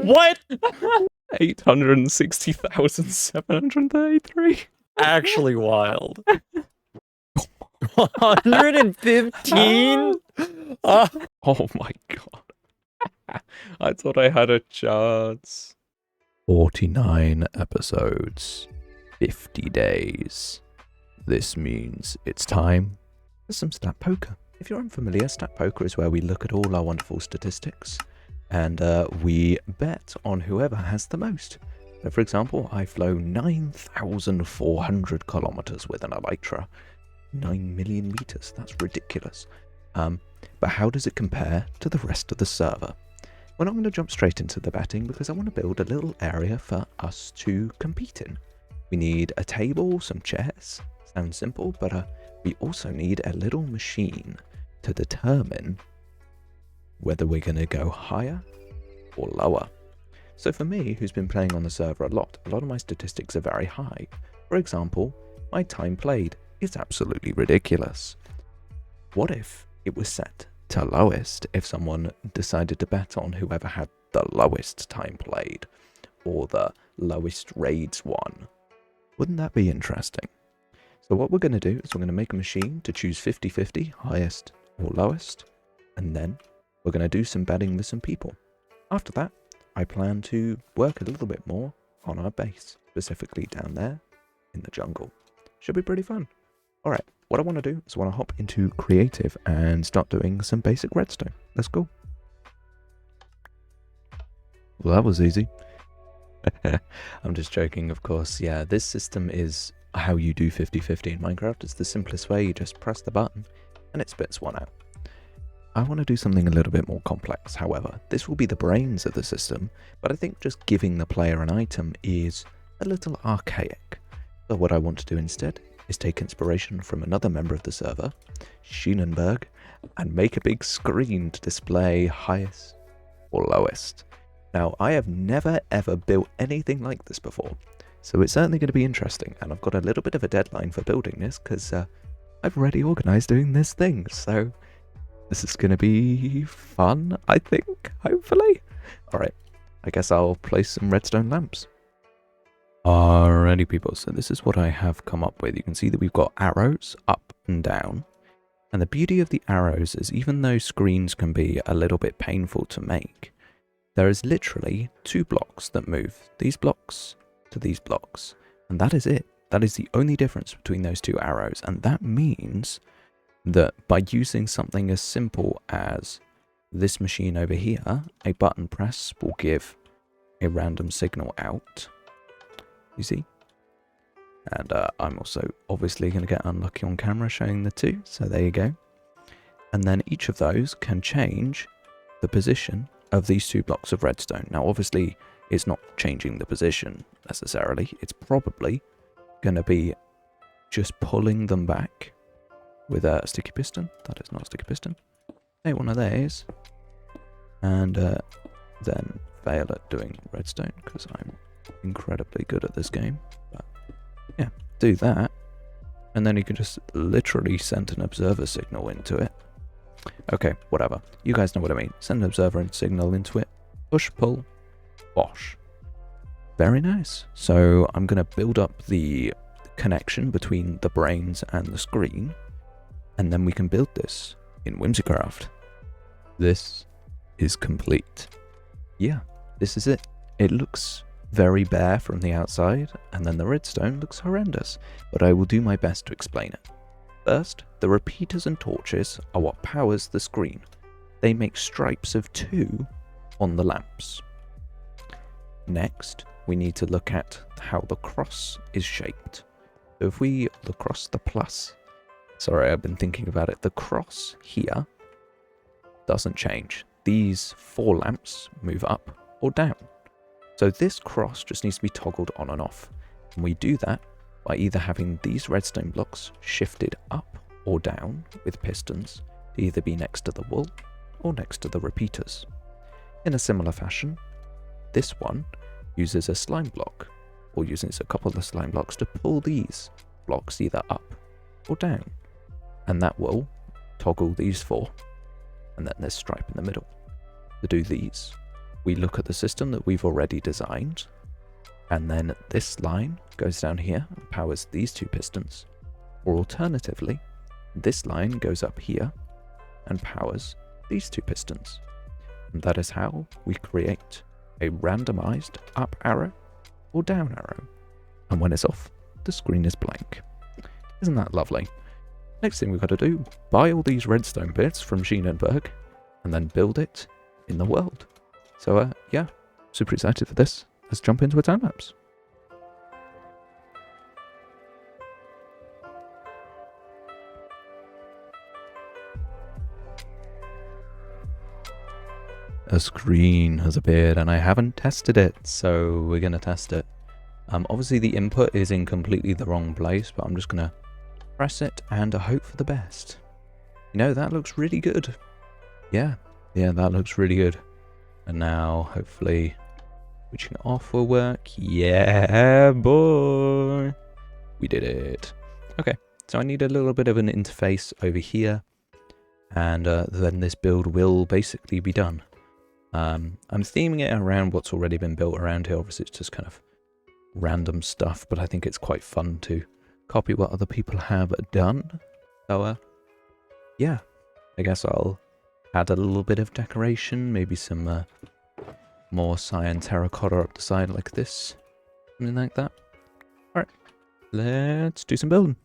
What? 860,733. Actually wild. 115? Oh my god. I thought I had a chance. 49 episodes. 50 days. This means it's time for some stat poker. If you're unfamiliar, stat poker is where we look at all our wonderful statistics and we bet on whoever has the most. So for example, I flew 9,400 kilometers with an Elytra. 9 million meters, that's ridiculous. But how does it compare to the rest of the server? Well, I'm going to jump straight into the betting because I want to build a little area for us to compete in. We need a table, some chairs. Sounds simple, but we also need a little machine to determine whether we're going to go higher or lower. So for me, who's been playing on the server a lot of my statistics are very high. For example, my time played is absolutely ridiculous. What if it was set to lowest if someone decided to bet on whoever had the lowest time played or the lowest raids won? Wouldn't that be interesting? So what we're going to do is we're going to make a machine to choose 50-50, highest or lowest, and then we're going to do some betting with some people. After that, I plan to work a little bit more on our base, specifically down there in the jungle. Should be pretty fun. Alright, what I want to do is I want to hop into creative and start doing some basic redstone. Let's go. Well, that was easy. I'm just joking, of course. Yeah, this system is how you do 50-50 in Minecraft. It's the simplest way. You just press the button and it spits one out. I want to do something a little bit more complex, however. This will be the brains of the system, but I think just giving the player an item is a little archaic. So what I want to do instead is take inspiration from another member of the server, Schienenberg, and make a big screen to display highest or lowest. Now, I have never ever built anything like this before, so it's certainly going to be interesting, and I've got a little bit of a deadline for building this because I've already organised doing this thing, so this is going to be fun, I think, hopefully. Alright, I guess I'll place some redstone lamps. Alrighty people, so this is what I have come up with. You can see that we've got arrows up and down. And the beauty of the arrows is even though screens can be a little bit painful to make, there is literally 2 blocks that move these blocks to these blocks. And that is it. That is the only difference between those 2 arrows. And that means that by using something as simple as this machine over here, a button press will give a random signal out. You see? And I'm also obviously going to get unlucky on camera showing the 2, so there you go. And then each of those can change the position of these 2 blocks of redstone. Now obviously it's not changing the position necessarily, it's probably going to be just pulling them back with a sticky piston. That is not a sticky piston. Take one of these and then fail at doing redstone because I'm incredibly good at this game. But yeah, do that, and then you can just literally send an observer signal into it. Okay, whatever. You guys know what I mean. Send an observer signal into it. Push, pull, wash. Very nice. So I'm going to build up the connection between the brains and the screen, and then we can build this in Whimsicraft. This is complete. Yeah, this is it. It looks very bare from the outside, and then the redstone looks horrendous, but I will do my best to explain it. First, the repeaters and torches are what powers the screen. They make stripes of 2 on the lamps. Next, we need to look at how the cross is shaped. So if we look across the plus, sorry, I've been thinking about it, the cross here doesn't change. These 4 lamps move up or down. So this cross just needs to be toggled on and off. And we do that by either having these redstone blocks shifted up or down with pistons to either be next to the wool or next to the repeaters. In a similar fashion, this one uses a slime block or uses a couple of slime blocks to pull these blocks either up or down. And that will toggle these 4. And then there's stripe in the middle to do these we look at the system that we've already designed, and then this line goes down here and powers these two pistons, or alternatively, this line goes up here and powers these two pistons. And that is how we create a randomized up arrow or down arrow. And when it's off, the screen is blank. Isn't that lovely? Next thing we've got to do, buy all these redstone bits from Schienenberg and then build it in the world. So yeah, super excited for this. Let's jump into a time lapse. A screen has appeared and I haven't tested it, so we're going to test it. Obviously the input is in completely the wrong place, but I'm just going to press it and hope for the best. You know, that looks really good. Yeah, that looks really good. And now, hopefully, switching off will work. Yeah, boy. We did it. Okay, so I need a little bit of an interface over here. And then this build will basically be done. I'm theming it around what's already been built around here. Obviously, it's just kind of random stuff, but I think it's quite fun to copy what other people have done. So, yeah, I guess I'll add a little bit of decoration, maybe some more cyan terracotta up the side like this, something like that. Alright, let's do some building.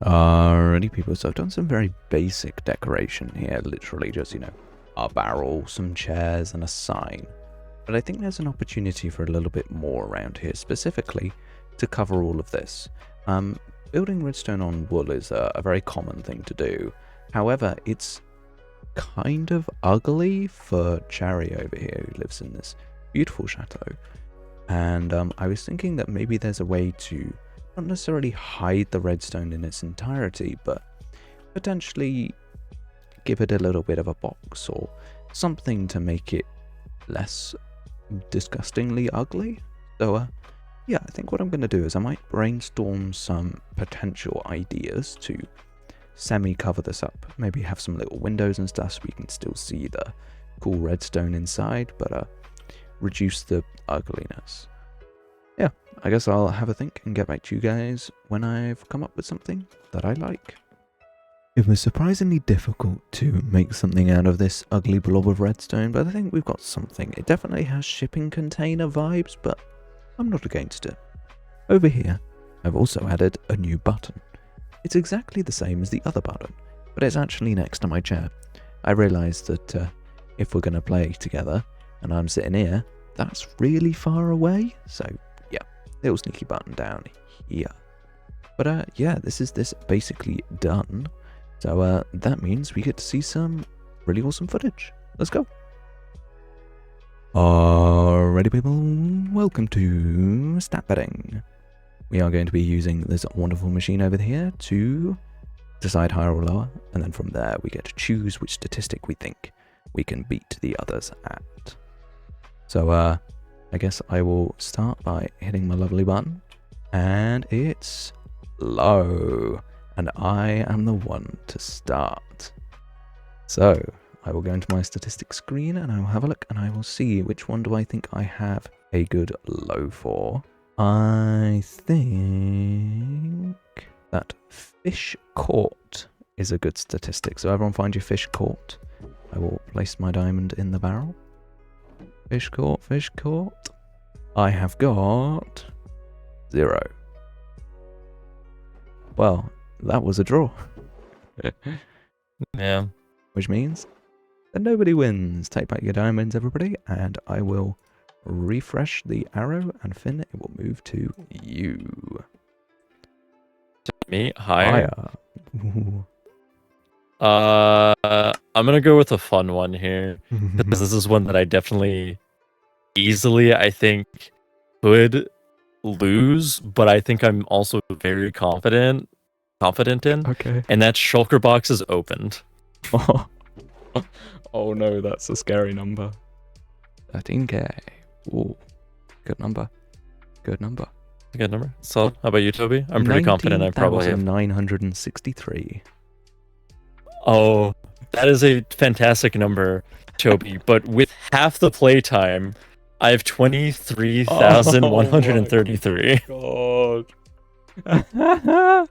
Alrighty people, so I've done some very basic decoration here, literally just, you know, a barrel, some chairs and a sign. But I think there's an opportunity for a little bit more around here, specifically to cover all of this. Building redstone on wool is a very common thing to do. However, it's kind of ugly for Cherry over here, who lives in this beautiful chateau. And I was thinking that maybe there's a way to not necessarily hide the redstone in its entirety, but potentially give it a little bit of a box or something to make it less disgustingly ugly. So yeah, I think what I'm going to do is I might brainstorm some potential ideas to semi-cover this up. Maybe have some little windows and stuff so we can still see the cool redstone inside, but reduce the ugliness. Yeah, I guess I'll have a think and get back to you guys when I've come up with something that I like. It was surprisingly difficult to make something out of this ugly blob of redstone, but I think we've got something. It definitely has shipping container vibes, but I'm not against it. Over here, I've also added a new button. It's exactly the same as the other button, but it's actually next to my chair. I realised that if we're going to play together, and I'm sitting here, that's really far away, so yeah, little sneaky button down here. But yeah, this is basically done. So that means we get to see some really awesome footage. Let's go. Alrighty people, welcome to stat betting. We are going to be using this wonderful machine over here to decide higher or lower, and then from there we get to choose which statistic we think we can beat the others at. So I guess I will start by hitting my lovely button, and it's low. And I am the one to start. So I will go into my statistics screen and I will have a look and I will see which one do I think I have a good low for. I think that fish caught is a good statistic. So everyone find your fish caught. I will place my diamond in the barrel. Fish caught, fish caught. I have got 0. Well, that was a draw. Yeah. Which means that nobody wins. Take back your diamonds, everybody, and I will refresh the arrow, and Finn, it will move to you. Me? Higher? Ooh. I'm gonna go with a fun one here, because this is one that I definitely easily, I think, could lose, but I think I'm also very confident in. Okay. And that shulker box is opened. Oh no, that's a scary number. 13k. Ooh, good number. Good number. Good number. So, how about you, Toby? I'm pretty confident I probably have 963. Oh, that is a fantastic number. Toby, but with half the playtime, I have 23,133. Oh my god.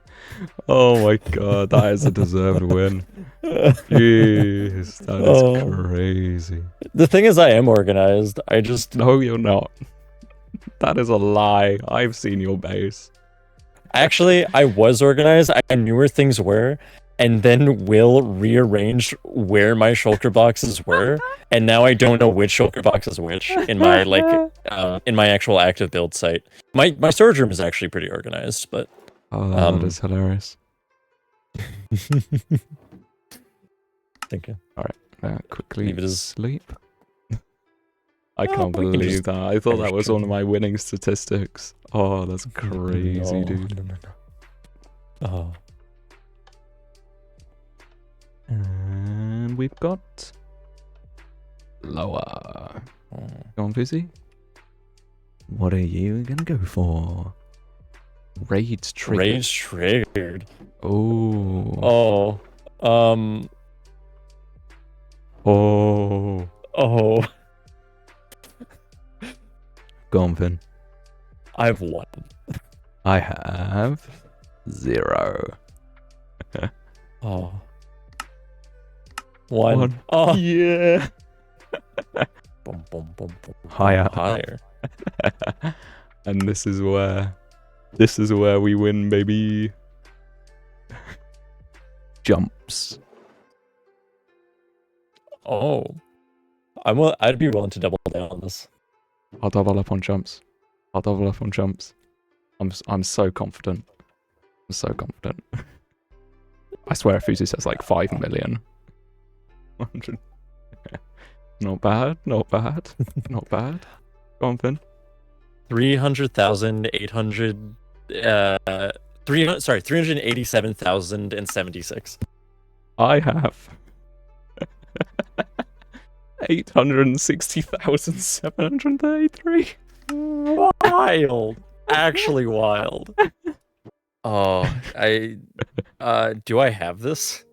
Oh my god, that is a deserved win. Jeez, that is crazy. The thing is, I am organized. I just... No, you're not. That is a lie. I've seen your base. Actually, I was organized. I knew where things were. And then Will rearranged where my shulker boxes were. And now I don't know which shulker box is which in my, in my actual active build site. My storage room is actually pretty organized, but... Oh, that is hilarious. Thank you. Alright, quickly Leave it as sleep. I can't believe that. I thought that was one of my winning statistics. Oh, that's crazy, dude. No. Oh. And we've got... lower. Go on, Fusi. What are you gonna go for? Raids triggered. Raids triggered. Oh. Oh. Oh. Go on, Finn. I have 1. I have 0. Oh. 1. 1. Oh. Yeah. Boom, boom, boom, boom. Higher. And this is where we win, baby. Jumps. Oh. I'd be willing to double down on this. I'll double up on jumps. I'm so confident. I swear if Fusi says like 5 million. 100. Not bad. Not bad. Go on, Finn. 300,800 387,076. I have 860,733. Wild. Actually wild. Oh, do I have this?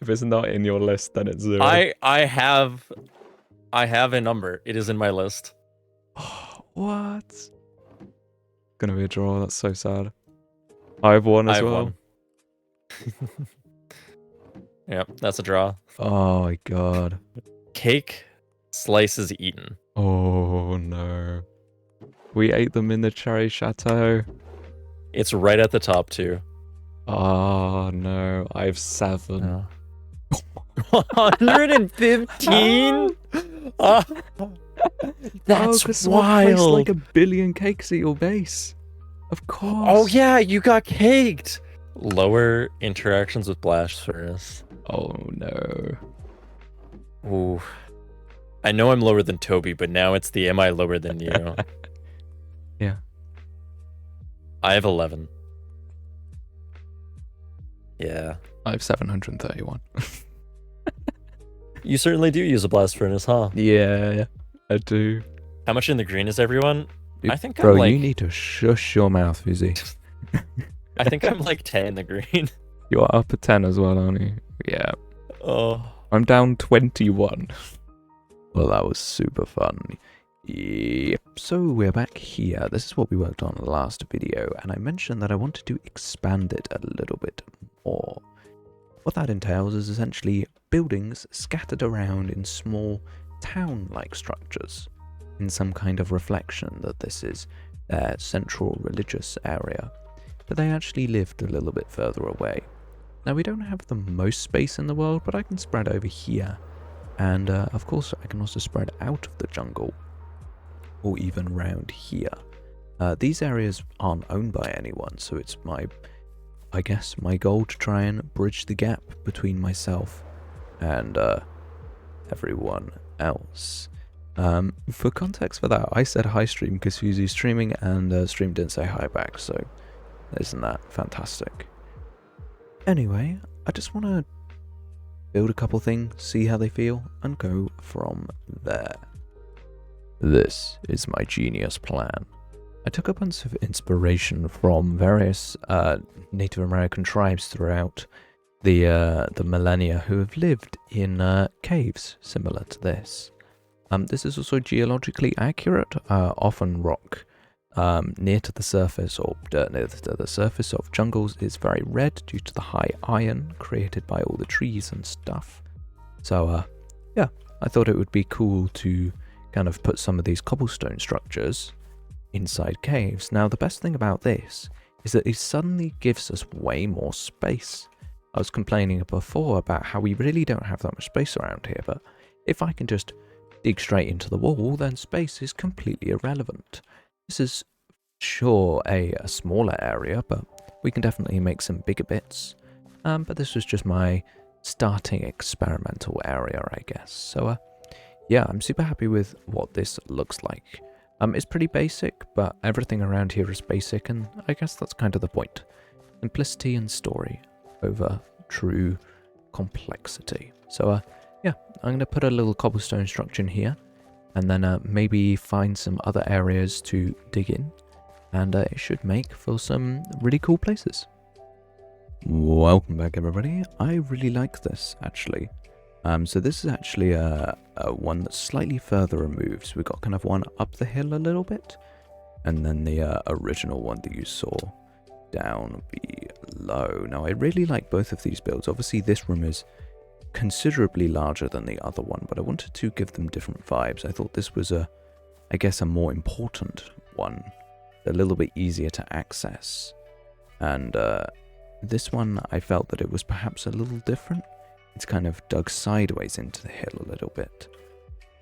If it's not in your list, then it's 0. I have a number. It is in my list. What? Gonna be a draw. That's so sad. I have 1 as well. 1. Yep, that's a draw. Oh my god. Cake slices eaten. Oh no. We ate them in the cherry chateau. It's right at the top too. Oh no. I have 7. Oh. 115? That's wild. Placed like 1 billion cakes at your base. Of course. Oh yeah, you got caked. Lower interactions with blast furnace. Oh no. Ooh. I know I'm lower than Toby, but now it's the am I lower than you? Yeah. I have 11. Yeah. I have 731. You certainly do use a blast furnace, huh? Yeah, I do. How much in the green is everyone? I think Bro, I'm like... you need to shush your mouth, Fusi. I think I'm like 10 in the green. You're up at 10 as well, aren't you? Yeah. Oh. I'm down 21. Well, that was super fun. Yep. So we're back here. This is what we worked on last video, and I mentioned that I wanted to expand it a little bit more. What that entails is essentially buildings scattered around in small town-like structures, in some kind of reflection that this is their central religious area, but they actually lived a little bit further away. Now, we don't have the most space in the world, but I can spread over here, and of course I can also spread out of the jungle, or even round here. These areas aren't owned by anyone, so it's I guess my goal to try and bridge the gap between myself and everyone else. For context for that, I said hi stream because Fusi's streaming, and stream didn't say hi back, so isn't that fantastic? Anyway, I just want to build a couple things, see how they feel, and go from there. This is my genius plan. I took a bunch of inspiration from various Native American tribes throughout the millennia who have lived in caves similar to this. This is also geologically accurate. Often rock near to the surface or dirt near to the surface of jungles is very red due to the high iron created by all the trees and stuff. So yeah, I thought it would be cool to kind of put some of these cobblestone structures inside caves. Now the best thing about this is that it suddenly gives us way more space. I was complaining before about how we really don't have that much space around here, but if I can just dig straight into the wall, then space is completely irrelevant. This is sure a smaller area, but we can definitely make some bigger bits. But this was just my starting experimental area, I guess. So yeah, I'm super happy with what this looks like. It's pretty basic, but everything around here is basic, and I guess that's kind of the point. Simplicity and story over true complexity. So yeah, I'm going to put a little cobblestone structure in here, and then maybe find some other areas to dig in, and it should make for some really cool places. Welcome back, everybody. I really like this, actually. So this is actually a one that's slightly further removed. So we've got kind of one up the hill a little bit, and then the original one that you saw down below. Now I really like both of these builds. Obviously this room is considerably larger than the other one, but I wanted to give them different vibes. I thought this was I guess a more important one, a little bit easier to access. And this one, I felt that it was perhaps a little different. It's kind of dug sideways into the hill a little bit,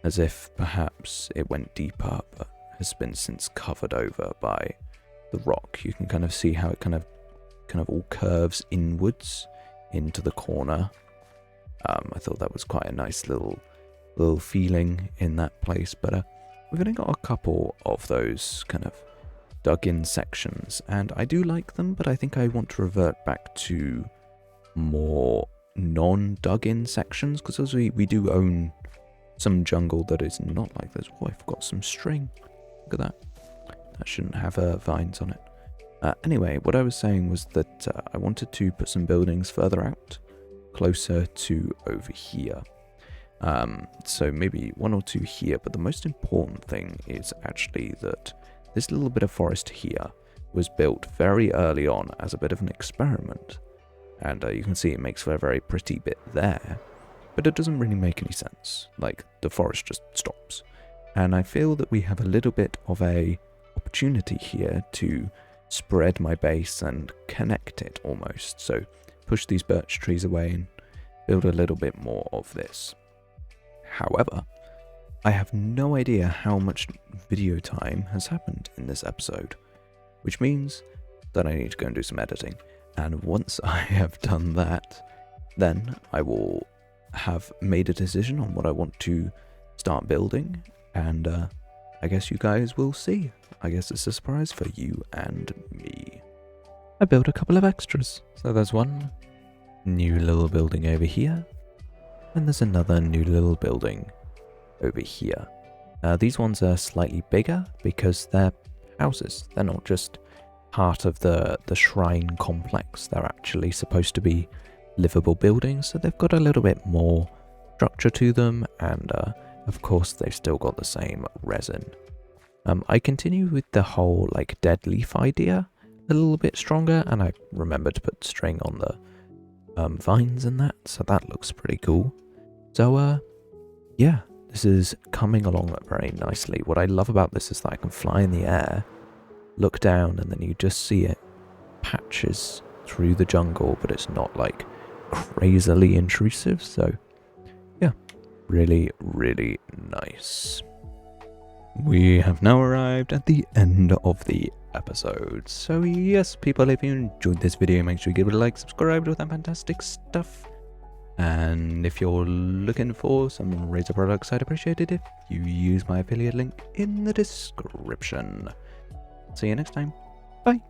as if perhaps it went deeper, but has been since covered over by the rock. You can kind of see how it kind of all curves inwards into the corner. I thought that was quite a nice little feeling in that place, but we've only got a couple of those kind of dug in sections, and I do like them, but I think I want to revert back to more non-dug in sections, because as we do own some jungle that is not like this. Oh, I've got some string. Look at that. That shouldn't have vines on it. Anyway, what I was saying was that I wanted to put some buildings further out, closer to over here. So maybe one or two here, but the most important thing is actually that this little bit of forest here was built very early on as a bit of an experiment. And you can see it makes for a very pretty bit there, but it doesn't really make any sense. Like, the forest just stops. And I feel that we have a little bit of a opportunity here to spread my base and connect it almost. So push these birch trees away and build a little bit more of this. However, I have no idea how much video time has happened in this episode, which means that I need to go and do some editing. And once I have done that, then I will have made a decision on what I want to start building, and I guess you guys will see. I guess it's a surprise for you and me. I built a couple of extras. So there's one new little building over here, and there's another new little building over here. These ones are slightly bigger because they're houses. They're not just part of the shrine complex. They're actually supposed to be livable buildings, so they've got a little bit more structure to them, and of course they've still got the same resin. I continue with the whole like dead leaf idea a little bit stronger, and I remember to put string on the vines and that, so that looks pretty cool. So yeah, this is coming along very nicely. What I love about this is that I can fly in the air, look down, and then you just see it patches through the jungle, but it's not like crazily intrusive. So yeah, really, really nice. We have now arrived at the end of the episode. So yes, people, if you enjoyed this video, make sure you give it a like, subscribe to that fantastic stuff. And if you're looking for some Razor products, I'd appreciate it if you use my affiliate link in the description. See you next time. Bye.